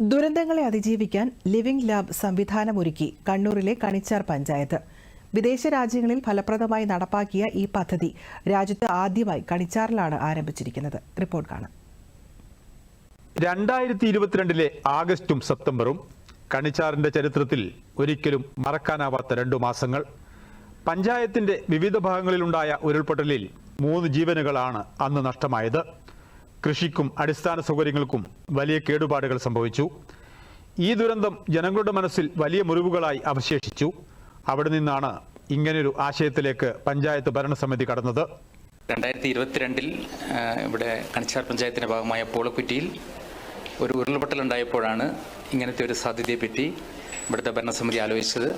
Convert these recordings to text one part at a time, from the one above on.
ദുരന്തങ്ങളെ അതിജീവിക്കാൻ living lab സംവിധാനമൊരുക്കി കണ്ണൂരിലെ കണിച്ചാർ പഞ്ചായത്ത്. വിദേശ രാജ്യങ്ങളിൽ ഫലപ്രദമായി നടപ്പാക്കിയ ഈ പദ്ധതി രാജ്യത്ത് ആദ്യമായി കണിച്ചാറിലാണ് ആരംഭിച്ചിരിക്കുന്നത്. റിപ്പോർട്ട് കാണാം. 2022 ആഗസ്റ്റും സെപ്റ്റംബറും കണിച്ചാറിന്റെ ചരിത്രത്തിൽ ഒരിക്കലും മറക്കാനാവാത്ത 2 മാസങ്ങൾ. പഞ്ചായത്തിന്റെ വിവിധ ഭാഗങ്ങളിലുണ്ടായ ഉരുൾപൊട്ടലിൽ 3 ജീവനുകളാണ് അന്ന് നഷ്ടമായത്. കൃഷിക്കും അടിസ്ഥാന സൗകര്യങ്ങൾക്കും വലിയ കേടുപാടുകൾ സംഭവിച്ചു. ഈ ദുരന്തം ജനങ്ങളുടെ മനസ്സിൽ വലിയ മുറിവുകളായി അവശേഷിച്ചു. അവിടെ നിന്നാണ് ഇങ്ങനൊരു ആശയത്തിലേക്ക് പഞ്ചായത്ത് ഭരണസമിതി കടന്നത്. 2022 ഇവിടെ കണിച്ചാർ പഞ്ചായത്തിന്റെ ഭാഗമായ പോളക്കുറ്റിയിൽ ഒരു ഉരുൾപൊട്ടലുണ്ടായപ്പോഴാണ് ഇങ്ങനത്തെ ഒരു സാധ്യതയെപ്പറ്റി ഇവിടുത്തെ ഭരണസമിതി ആലോചിച്ചത്.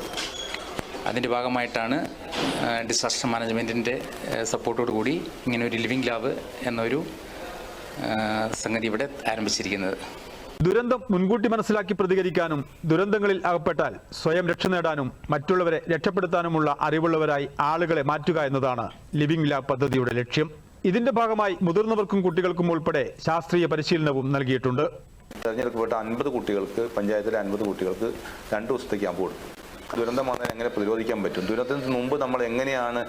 അതിൻ്റെ ഭാഗമായിട്ടാണ് ഡിസാസ്റ്റർ മാനേജ്മെൻറ്റിൻ്റെ സപ്പോർട്ടോടു കൂടി ഇങ്ങനെ ഒരു ലിവിംഗ് ലാബ് എന്നൊരു സംഗതി ഇവിടെ ആരംഭിച്ചിരിക്കുന്നത്. ദുരന്തം മുൻകൂട്ടി മനസ്സിലാക്കി പ്രതികരിക്കാനും ദുരന്തങ്ങളിൽ അകപ്പെട്ടാൽ സ്വയം രക്ഷ നേടാനും മറ്റുള്ളവരെ രക്ഷപ്പെടുത്താനുമുള്ള അറിവുള്ളവരായി ആളുകളെ മാറ്റുക എന്നതാണ് ലിവിംഗ് ലാബ് പദ്ധതിയുടെ ലക്ഷ്യം. ഇതിന്റെ ഭാഗമായി മുതിർന്നവർക്കും കുട്ടികൾക്കും ഉൾപ്പെടെ ശാസ്ത്രീയ പരിശീലനവും നൽകിയിട്ടുണ്ട്. തെരഞ്ഞെടുക്കപ്പെട്ട 50 കുട്ടികൾക്ക്, പഞ്ചായത്തിലെ 50 കുട്ടികൾക്ക് 2 ദിവസത്തെ ക്യാമ്പ് കൊടുക്കും. ദുരന്തം വന്നാൽ എങ്ങനെ പ്രതിരോധിക്കാൻ പറ്റും, ദുരന്തത്തിന് മുമ്പ് നമ്മൾ എങ്ങനെയാണ്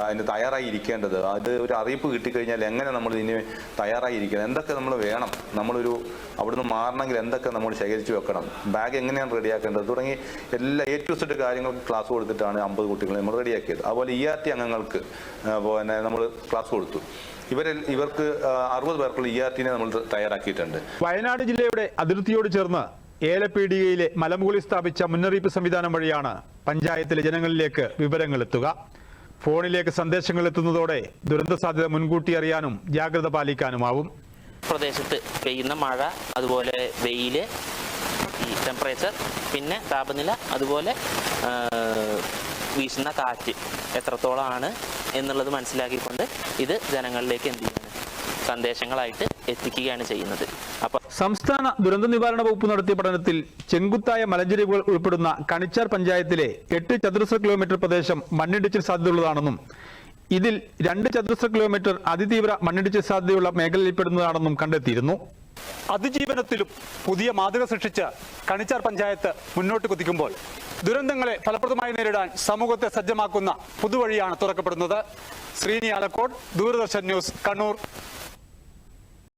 അതിന് തയ്യാറായിരിക്കേണ്ടത്, അത് ഒരു അറിയിപ്പ് കിട്ടിക്കഴിഞ്ഞാൽ എങ്ങനെ നമ്മൾ ഇതിന് തയ്യാറായിരിക്കണം, എന്തൊക്കെ നമ്മൾ വേണം, നമ്മളൊരു അവിടുന്ന് മാറണമെങ്കിൽ എന്തൊക്കെ നമ്മൾ ശേഖരിച്ച് വെക്കണം, ബാഗ് എങ്ങനെയാണ് റെഡിയാക്കേണ്ടത് തുടങ്ങി എല്ലാ A to Z കാര്യങ്ങൾക്ക് ക്ലാസ് കൊടുത്തിട്ടാണ് 50 കുട്ടികളെ നമ്മൾ റെഡിയാക്കിയത്. അതുപോലെ ERT അംഗങ്ങൾക്ക് പിന്നെ നമ്മൾ ക്ലാസ് കൊടുത്തു. ഇവർക്ക് 60 പേർക്കുള്ള ERTനെ നമ്മൾ തയ്യാറാക്കിയിട്ടുണ്ട്. വയനാട് ജില്ലയുടെ അതിർത്തിയോട് ചേർന്ന് ഏലപീടികയിലെ മലമുകളിൽ സ്ഥാപിച്ച മുന്നറിയിപ്പ് സംവിധാനം വഴിയാണ് പഞ്ചായത്തിലെ ജനങ്ങളിലേക്ക് വിവരങ്ങൾ എത്തുക. ഫോണിലേക്ക് സന്ദേശങ്ങൾ എത്തുന്നതോടെ ദുരന്ത സാധ്യത മുൻകൂട്ടി അറിയാനും ജാഗ്രത പാലിക്കാനുമാവും. പ്രദേശത്ത് പെയ്യുന്ന മഴ, അതുപോലെ വെയില്, ഈ ടെമ്പറേച്ചർ, പിന്നെ താപനില, അതുപോലെ വീശുന്ന കാറ്റ് എത്രത്തോളമാണ് എന്നുള്ളത് മനസ്സിലാക്കിക്കൊണ്ട് ഇത് ജനങ്ങളിലേക്ക് എന്ത് ചെയ്യുന്നു, സന്ദേശങ്ങളായിട്ട് എത്തിക്കുകയാണ് ചെയ്യുന്നത്. സംസ്ഥാന ദുരന്ത നിവാരണ വകുപ്പ് നടത്തിയ പഠനത്തിൽ ചെങ്കുത്തായ മലഞ്ചെരിവുകൾ ഉൾപ്പെടുന്ന കണിച്ചാർ പഞ്ചായത്തിലെ 8 ചതുരശ്ര കിലോമീറ്റർ പ്രദേശം മണ്ണിടിച്ചിൽ സാധ്യതയുള്ളതാണെന്നും ഇതിൽ 2 ചതുരശ്ര കിലോമീറ്റർ അതിതീവ്ര മണ്ണിടിച്ചിൽ സാധ്യതയുള്ള മേഖലയിൽപ്പെടുന്നതാണെന്നും കണ്ടെത്തിയിരുന്നു. അതിജീവനത്തിലും പുതിയ മാതൃക സൃഷ്ടിച്ച് കണിച്ചാർ പഞ്ചായത്ത് മുന്നോട്ട് കുതിക്കുമ്പോൾ ദുരന്തങ്ങളെ ഫലപ്രദമായി നേരിടാൻ സമൂഹത്തെ സജ്ജമാക്കുന്ന പുതുവഴിയാണ് തുറക്കപ്പെടുന്നത്. ശ്രീനി ആലക്കോട്, ദൂരദർശൻ ന്യൂസ്, കണ്ണൂർ.